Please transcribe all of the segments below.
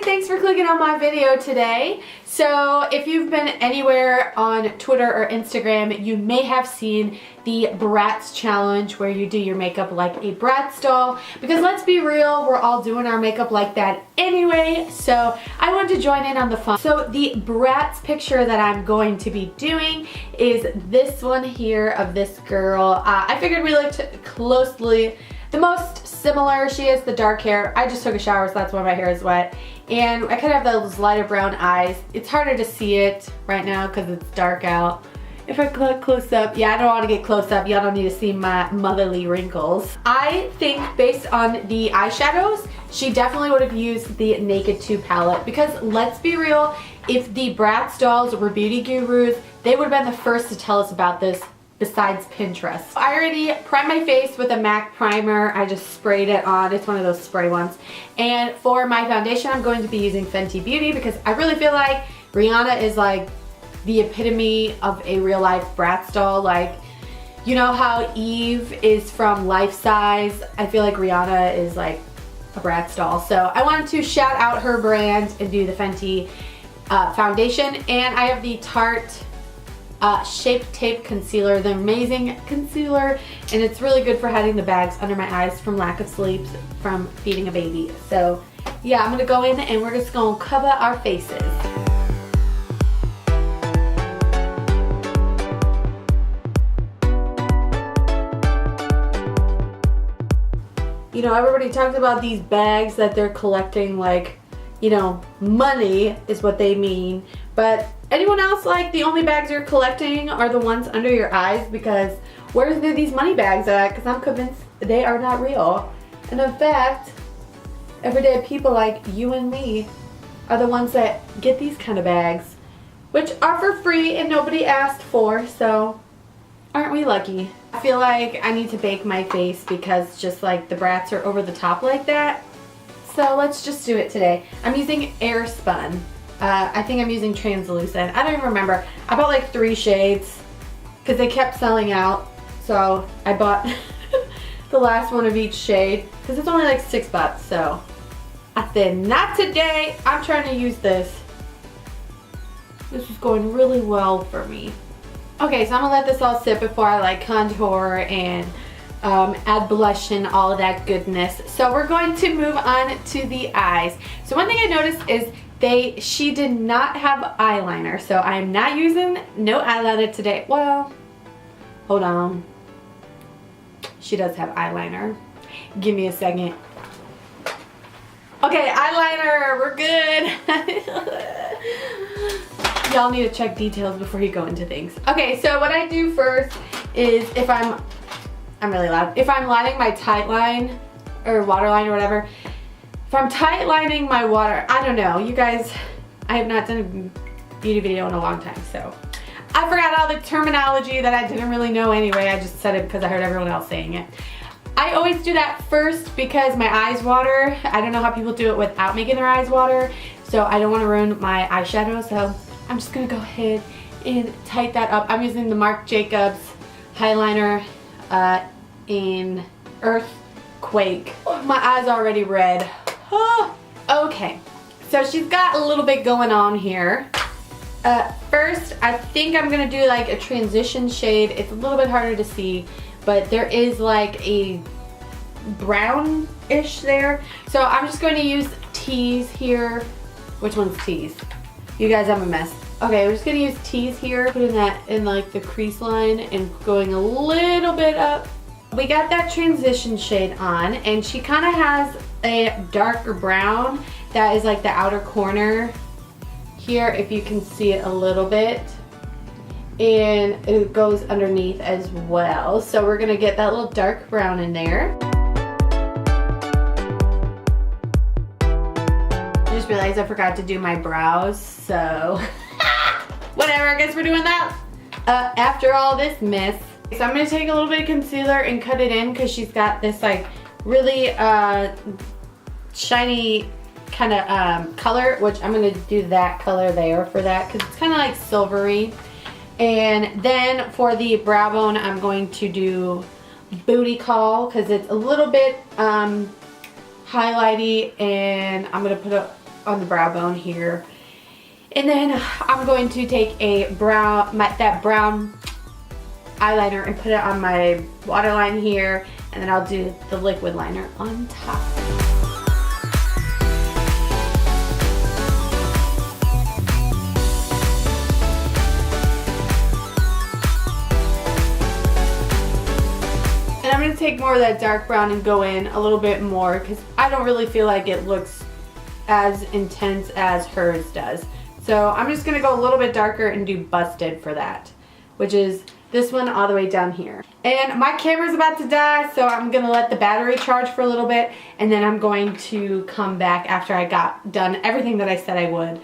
thanks for clicking on my video today. So if you've been anywhere on Twitter or Instagram, you may have seen the Bratz challenge where you do your makeup like a Bratz doll. Because let's be real, we're all doing our makeup like that anyway. So I wanted to join in on the fun. So the Bratz picture that I'm going to be doing is this one here of this girl. I figured we looked closely. The most similar, she has the dark hair. I just took a shower, so that's why my hair is wet. And I kind of have those lighter brown eyes. It's harder to see it right now because it's dark out. If I look close up, yeah, I don't want to get close up. Y'all don't need to see my motherly wrinkles. I think based on the eyeshadows, she definitely would have used the Naked 2 palette because let's be real, if the Bratz dolls were beauty gurus, they would have been the first to tell us about this besides Pinterest. I already primed my face with a MAC primer. I just sprayed it on. It's one of those spray ones. And for my foundation, I'm going to be using Fenty Beauty because I really feel like Rihanna is like the epitome of a real life Bratz doll. Like, you know how Eve is from Life Size? I feel like Rihanna is like a Bratz doll. So I wanted to shout out her brand and do the Fenty foundation. And I have the Tarte Shape Tape Concealer, the amazing concealer, and it's really good for hiding the bags under my eyes from lack of sleep from feeding a baby. So yeah, I'm gonna go in and we're just gonna cover our faces. You know, everybody talks about these bags that they're collecting like, you know, money is what they mean. But anyone else, like, the only bags you're collecting are the ones under your eyes? Because where's these money bags at? Because I'm convinced they are not real. And in fact, everyday people like you and me are the ones that get these kind of bags, which are for free and nobody asked for, so aren't we lucky? I feel like I need to bake my face because just like the Bratz are over the top like that. So let's just do it today. I'm using Airspun. I think I'm using translucent. I don't even remember. I bought like 3 shades because they kept selling out. So I bought the last one of each shade because it's only like $6. So I said, not today. I'm trying to use this. This is going really well for me. Okay, so I'm gonna let this all sit before I like contour and add blush and all of that goodness. So we're going to move on to the eyes. So one thing I noticed is she did not have eyeliner, so I am not using no eyeliner today. Well, hold on. She does have eyeliner. Give me a second. Okay, eyeliner, we're good. Y'all need to check details before you go into things. Okay, so what I do first is if I'm really loud. If I'm lining my tight line or waterline or whatever, if I'm tight lining my water, I don't know, you guys, I have not done a beauty video in a long time, so I forgot all the terminology that I didn't really know anyway. I just said it because I heard everyone else saying it. I always do that first because my eyes water. I don't know how people do it without making their eyes water, so I don't want to ruin my eyeshadow, so I'm just gonna go ahead and tighten that up. I'm using the Marc Jacobs highliner in Earthquake. Oh, my eyes already red. Oh, okay, so she's got a little bit going on here. First, I think I'm gonna do like a transition shade. It's a little bit harder to see, but there is like a brownish there. So I'm just going to use Tease here. Which one's Tease? You guys, I'm a mess. Okay, we're just gonna use Tease here, putting that in like the crease line and going a little bit up. We got that transition shade on, and she kind of has a darker brown that is like the outer corner here, if you can see it a little bit, and it goes underneath as well. So we're gonna get that little dark brown in there. I just realized I forgot to do my brows, so whatever, I guess we're doing that after all this mess. So I'm gonna take a little bit of concealer and cut it in because she's got this like really shiny kind of color, which I'm gonna do that color there for that because it's kind of like silvery. And then for the brow bone, I'm going to do Booty Call because it's a little bit highlighty, and I'm gonna put on the brow bone here. And then I'm going to take a that brown eyeliner and put it on my waterline here, and then I'll do the liquid liner on top. And I'm going to take more of that dark brown and go in a little bit more because I don't really feel like it looks as intense as hers does. So I'm just going to go a little bit darker and do Busted for that, which is this one all the way down here. And my camera's about to die, so I'm going to let the battery charge for a little bit, and then I'm going to come back after I got done everything that I said I would.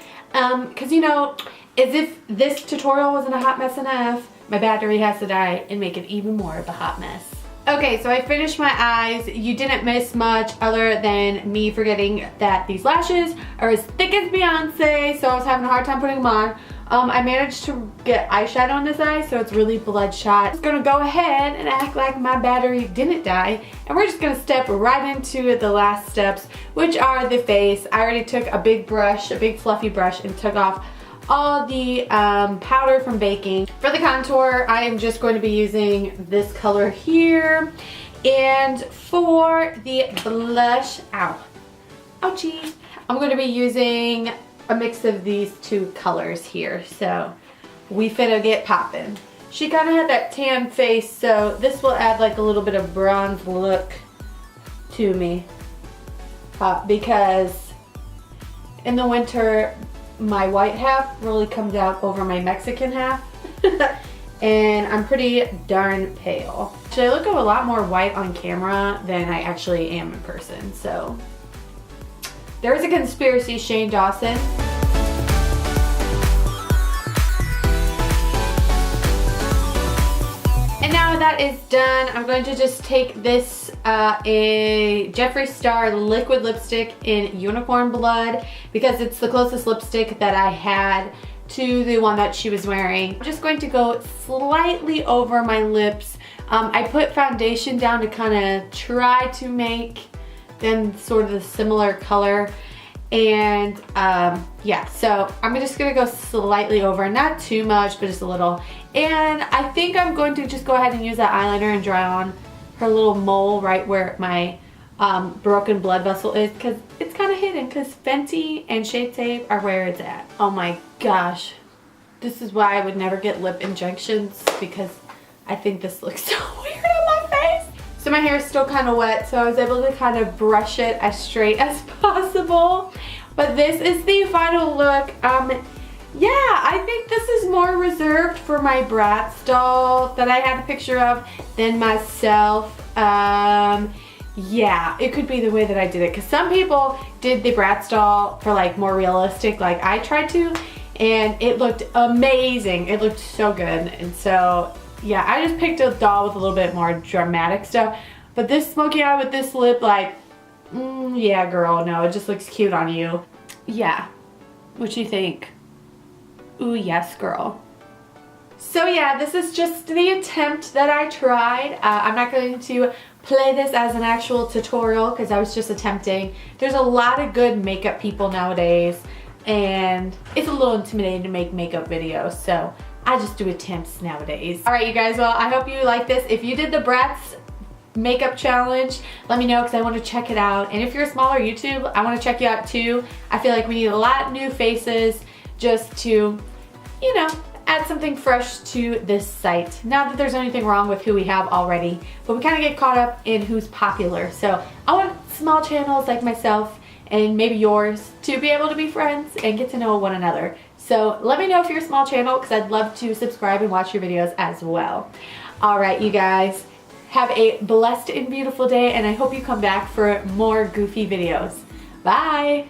Because, you know, as if this tutorial wasn't a hot mess enough, my battery has to die and make it even more of a hot mess. Okay, so I finished my eyes. You didn't miss much other than me forgetting that these lashes are as thick as Beyonce, so I was having a hard time putting them on. I managed to get eyeshadow on this eye, so it's really bloodshot. I'm just gonna go ahead and act like my battery didn't die, and we're just gonna step right into the last steps, which are the face. I already took a big brush, a big fluffy brush, and took off all the powder from baking. For the contour, I am just going to be using this color here. And for the blush, ouchie, I'm going to be using a mix of these two colors here. So we finna get poppin'. She kind of had that tan face, so this will add like a little bit of bronze look to me. Because in the winter, my white half really comes out over my Mexican half. And I'm pretty darn pale. So I look a lot more white on camera than I actually am in person. So there is a conspiracy, Shane Dawson. And now that is done, I'm going to just take this a Jeffree Star liquid lipstick in Unicorn Blood because it's the closest lipstick that I had to the one that she was wearing. I'm just going to go slightly over my lips. I put foundation down to kind of try to make them sort of a similar color. And yeah, so I'm just gonna go slightly over, not too much, but just a little. And I think I'm going to just go ahead and use that eyeliner and draw on her little mole right where my broken blood vessel is, because it's kind of hidden, because Fenty and Shade Tape are where it's at. Oh my gosh, this is why I would never get lip injections, because I think this looks so weird on my face. So my hair is still kind of wet, so I was able to kind of brush it as straight as possible. But this is the final look. Yeah, I think this is more reserved for my Bratz doll that I had a picture of than myself. Yeah, it could be the way that I did it, because some people did the Bratz doll for like more realistic, like I tried to, and it looked amazing. It looked so good. And so yeah, I just picked a doll with a little bit more dramatic stuff. But this smoky eye with this lip, like, yeah girl, no, it just looks cute on you. Yeah, what you think? Ooh, yes girl. So yeah, this is just the attempt that I tried. I'm not going to play this as an actual tutorial because I was just attempting. There's a lot of good makeup people nowadays, and it's a little intimidating to make makeup videos, so I just do attempts nowadays. Alright you guys, well I hope you like this. If you did the Bratz makeup challenge, let me know because I want to check it out. And if you're a smaller YouTube, I want to check you out too. I feel like we need a lot of new faces just to, you know, add something fresh to this site. Not that there's anything wrong with who we have already, but we kind of get caught up in who's popular. So I want small channels like myself and maybe yours to be able to be friends and get to know one another. So let me know if you're a small channel because I'd love to subscribe and watch your videos as well. Alright you guys, have a blessed and beautiful day, and I hope you come back for more goofy videos. Bye!